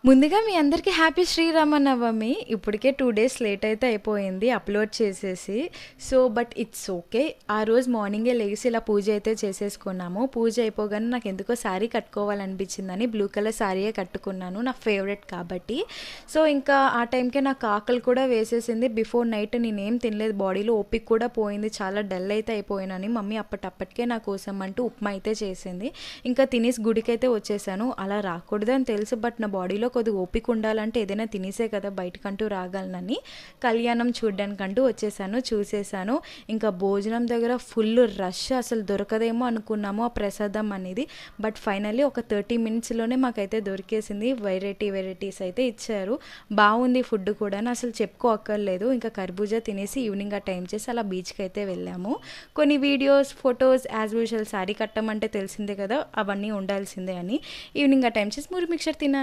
ముందుగా మీ అందరికీ హ్యాపీ శ్రీరామనవమి. ఇప్పటికే 2 డేస్ లేట్ అయితే అయిపోయింది అప్లోడ్ చేసేసి. But it's okay. ఆ రోజు మార్నింగే లెగిసి ఇలా పూజ అయితే చేసేసుకున్నాము. పూజ అయిపోగానే నాకు ఎందుకో శారీ కట్టుకోవాలనిపించిందని బ్లూ కలర్ శారీయే కట్టుకున్నాను, నా ఫేవరెట్ కాబట్టి. ఇంకా ఆ టైంకే నాకు ఆకలి కూడా వేసేసింది. బిఫోర్ నైట్ నేనేం తినలేదు, బాడీలో ఓపిక కూడా పోయింది, చాలా డల్ అయితే అయిపోయానని మమ్మీ అప్పటికే నా కోసం అంటూ ఉప్మా అయితే చేసింది. ఇంకా తినేసి గుడికైతే వచ్చేసాను. అలా రాకూడదని తెలుసు, బట్ నా బాడీలో కొద్దిగా ఓపిక ఉండాలంటే ఏదైనా తినేసే కదా బయటకంటూ రాగలనని కళ్యాణం చూడ్డానికంటూ వచ్చేసాను, చూసేసాను. ఇంకా భోజనం దగ్గర ఫుల్ రష్, అసలు దొరకదేమో అనుకున్నాము ఆ ప్రసాదం అనేది. బట్ ఫైనల్లీ ఒక 30 మినిట్స్లోనే మాకైతే దొరికేసింది. వెరైటీస్ అయితే ఇచ్చారు. బాగుంది ఫుడ్ కూడా, అసలు చెప్పుకోక్కర్లేదు. ఇంకా కర్బూజా తినేసి ఈవినింగ్ ఆ టైం చేసి అలా బీచ్కి అయితే వెళ్ళాము. కొన్ని videos, photos as usual sari కట్టమంటే తెలిసిందే కదా, అవన్నీ ఉండాల్సిందే అని ఈవినింగ్ ఆ టైం చేసి మురి మిక్చర్ తిన్నాను.